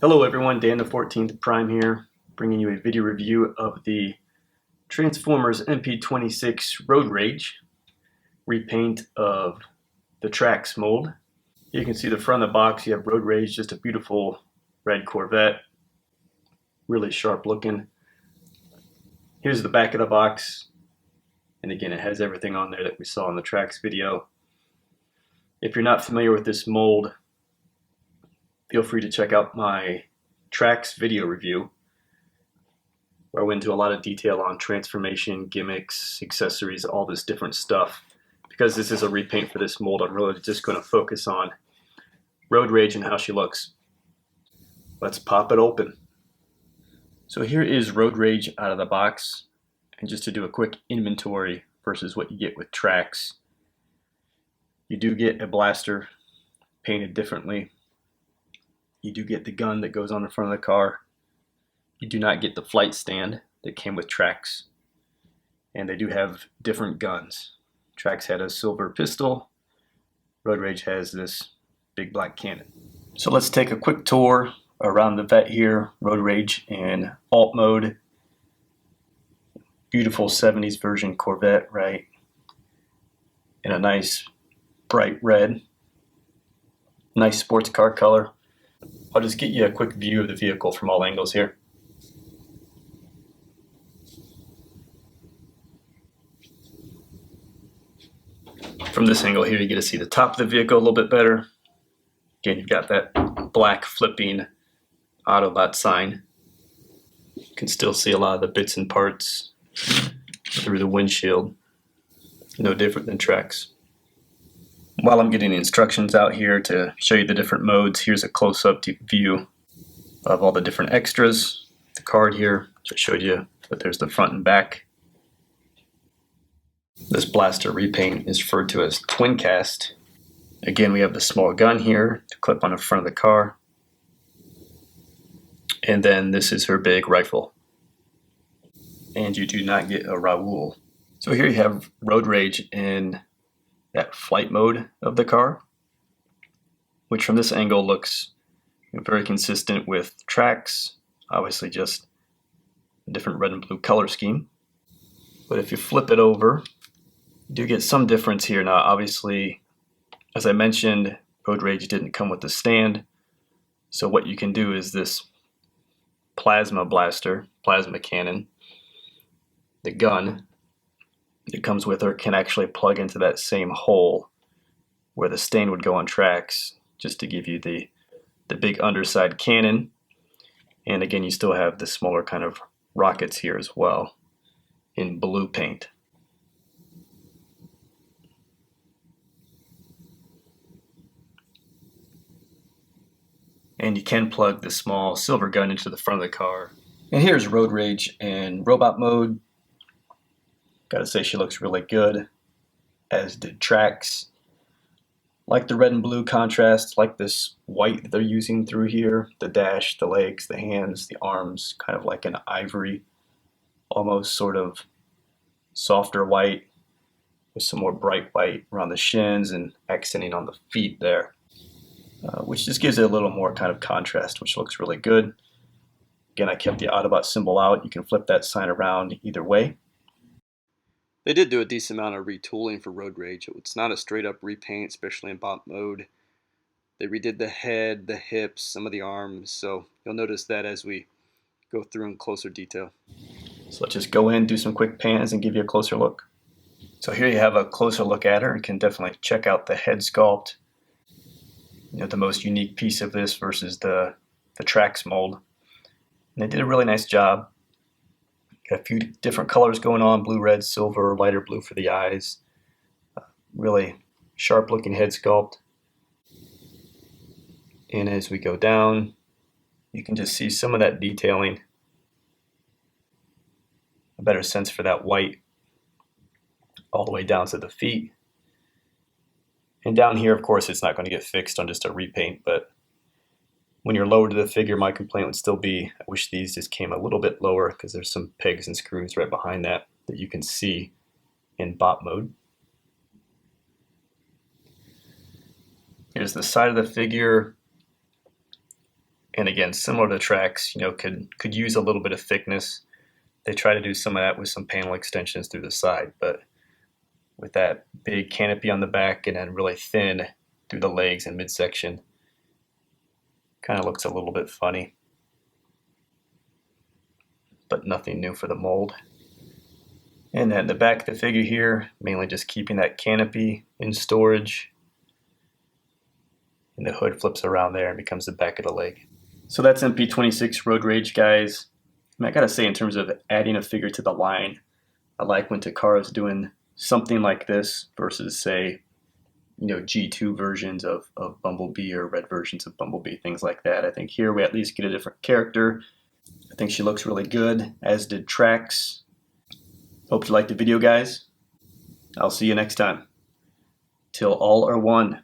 Hello everyone, Dan the 14th Prime here, bringing you a video review of the Transformers MP-26 Road Rage repaint of the Trax mold. You can see the front of the box, you have Road Rage, just a beautiful red Corvette, really sharp looking. Here's the back of the box, and again it has everything on there that we saw in the Trax video. If you're not familiar with this mold, feel free to check out my Trax video review, where I went into a lot of detail on transformation, gimmicks, accessories, all this different stuff. Because this is a repaint for this mold, I'm really just going to focus on Road Rage and how she looks. Let's pop it open. So here is Road Rage out of the box, and just to do a quick inventory versus what you get with Trax, you do get a blaster painted differently. You do get the gun that goes on the front of the car. You do not get the flight stand that came with Trax. And they do have different guns. Trax had a silver pistol. Road Rage has this big black cannon. So let's take a quick tour around the vet here. Road Rage in alt mode. Beautiful 70s version Corvette, right? In a nice bright red. Nice sports car color. I'll just get you a quick view of the vehicle from all angles here. From this angle here, you get to see the top of the vehicle a little bit better. Again, you've got that black flipping Autobot sign. You can still see a lot of the bits and parts through the windshield. No different than Trax. While I'm getting the instructions out here to show you the different modes, here's a close-up view of all the different extras. The card here, which I showed you, but there's the front and back. This blaster repaint is referred to as Twincast. Again, we have the small gun here to clip on the front of the car. And then this is her big rifle. And you do not get a retool. So here you have Road Rage in that flight mode of the car, which from this angle looks very consistent with Trax, obviously just a different red and blue color scheme. But if you flip it over, you do get some difference here. Now obviously, as I mentioned, Road Rage didn't come with the stand, so what you can do is this plasma blaster, plasma cannon, the gun that comes with her can actually plug into that same hole where the stand would go on Trax, just to give you the big underside cannon. And again, you still have the smaller kind of rockets here as well in blue paint. And you can plug the small silver gun into the front of the car. And here's Road Rage in robot mode. Gotta say, she looks really good, as did Trax. Like the red and blue contrast, like this white that they're using through here, the dash, the legs, the hands, the arms, kind of like an ivory, almost sort of softer white with some more bright white around the shins and accenting on the feet there, which just gives it a little more kind of contrast, which looks really good. Again, I kept the Autobot symbol out. You can flip that sign around either way. They did do a decent amount of retooling for Road Rage. It's not a straight up repaint, especially in bot mode. They redid the head, the hips, some of the arms, so you'll notice that as we go through in closer detail. So let's just go in, do some quick pans, and give you a closer look. So here you have a closer look at her. You can definitely check out the head sculpt. You know, the most unique piece of this versus the Trax mold. And they did a really nice job. Got a few different colors going on, blue, red, silver, lighter blue for the eyes. Really sharp looking head sculpt. And as we go down, you can just see some of that detailing. A better sense for that white all the way down to the feet. And down here, of course, it's not going to get fixed on just a repaint, but when you're lower to the figure, my complaint would still be, I wish these just came a little bit lower, because there's some pegs and screws right behind that you can see in bot mode. Here's the side of the figure. And again, similar to Trax, could use a little bit of thickness. They try to do some of that with some panel extensions through the side, but with that big canopy on the back and then really thin through the legs and midsection, kind of looks a little bit funny, but nothing new for the mold. And then the back of the figure here, mainly just keeping that canopy in storage, and the hood flips around there and becomes the back of the leg. So that's MP-26 Road Rage, guys. I gotta say, in terms of adding a figure to the line, I like when Takara is doing something like this versus, say, G2 versions of Bumblebee or red versions of Bumblebee, things like that. I think here we at least get a different character. I think she looks really good, as did Trax. Hope you liked the video, guys. I'll see you next time. Till all are one.